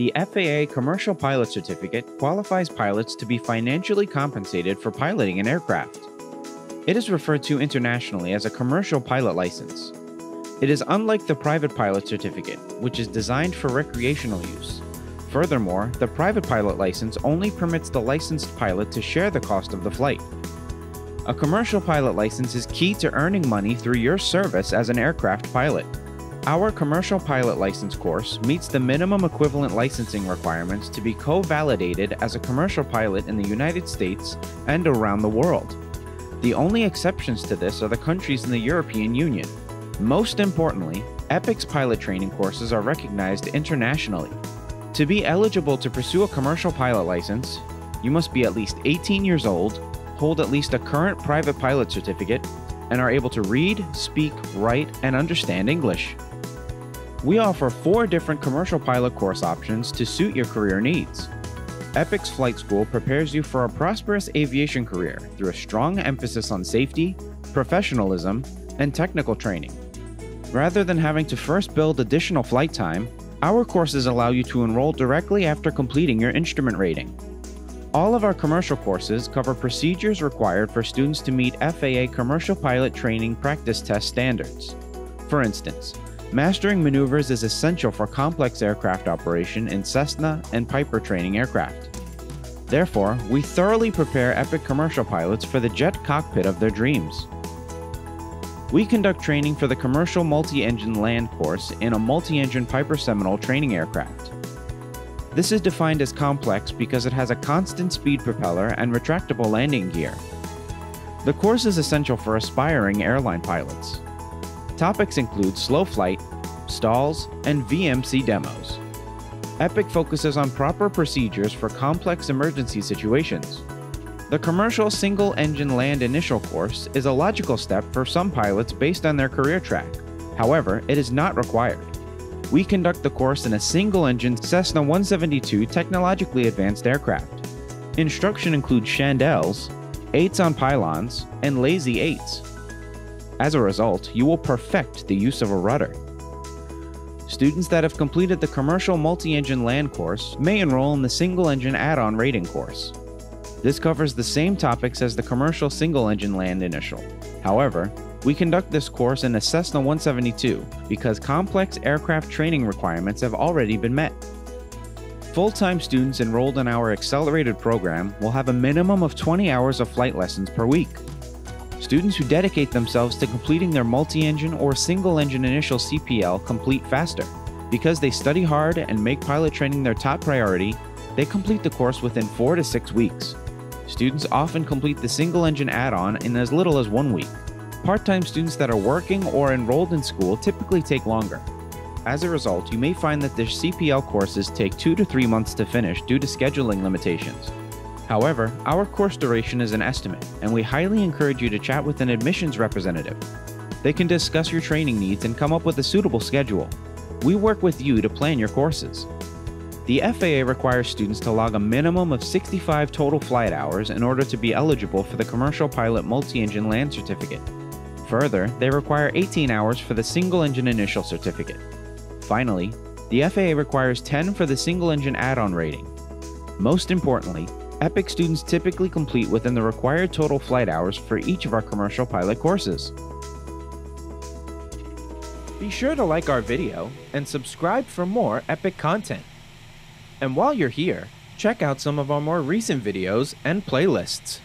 The FAA Commercial Pilot Certificate qualifies pilots to be financially compensated for piloting an aircraft. It is referred to internationally as a commercial pilot license. It is unlike the private pilot certificate, which is designed for recreational use. Furthermore, the private pilot license only permits the licensed pilot to share the cost of the flight. A commercial pilot license is key to earning money through your service as an aircraft pilot. Our commercial pilot license course meets the minimum equivalent licensing requirements to be co-validated as a commercial pilot in the United States and around the world. The only exceptions to this are the countries in the European Union. Most importantly, EPIC's pilot training courses are recognized internationally. To be eligible to pursue a commercial pilot license, you must be at least 18 years old, hold at least a current private pilot certificate, and are able to read, speak, write, and understand English. We offer 4 different commercial pilot course options to suit your career needs. EPIC's Flight School prepares you for a prosperous aviation career through a strong emphasis on safety, professionalism, and technical training. Rather than having to first build additional flight time, our courses allow you to enroll directly after completing your instrument rating. All of our commercial courses cover procedures required for students to meet FAA Commercial Pilot Training Practice Test standards. For instance, mastering maneuvers is essential for complex aircraft operation in Cessna and Piper training aircraft. Therefore, we thoroughly prepare EPIC commercial pilots for the jet cockpit of their dreams. We conduct training for the Commercial Multi-Engine Land course in a multi-engine Piper Seminole training aircraft. This is defined as complex because it has a constant speed propeller and retractable landing gear. The course is essential for aspiring airline pilots. Topics include slow flight, stalls, and VMC demos. EPIC focuses on proper procedures for complex emergency situations. The Commercial Single-Engine Land Initial course is a logical step for some pilots based on their career track. However, it is not required. We conduct the course in a single-engine Cessna 172 technologically advanced aircraft. Instruction includes chandelles, 8s on pylons, and lazy 8s. As a result, you will perfect the use of a rudder. Students that have completed the Commercial Multi-Engine Land course may enroll in the Single-Engine Add-on Rating course. This covers the same topics as the Commercial Single-Engine Land Initial. However, we conduct this course in a Cessna 172 because complex aircraft training requirements have already been met. Full-time students enrolled in our accelerated program will have a minimum of 20 hours of flight lessons per week. Students who dedicate themselves to completing their multi-engine or single-engine initial CPL complete faster. Because they study hard and make pilot training their top priority, they complete the course within 4 to 6 weeks. Students often complete the single-engine add-on in as little as 1 week. Part-time students that are working or enrolled in school typically take longer. As a result, you may find that their CPL courses take 2 to 3 months to finish due to scheduling limitations. However, our course duration is an estimate, and we highly encourage you to chat with an admissions representative. They can discuss your training needs and come up with a suitable schedule. We work with you to plan your courses. The FAA requires students to log a minimum of 65 total flight hours in order to be eligible for the Commercial Pilot Multi-Engine Land Certificate. Further, they require 18 hours for the Single-Engine Initial Certificate. Finally, the FAA requires 10 for the Single-Engine Add-on Rating. Most importantly, EPIC students typically complete within the required total flight hours for each of our commercial pilot courses. Be sure to like our video and subscribe for more EPIC content. And while you're here, check out some of our more recent videos and playlists.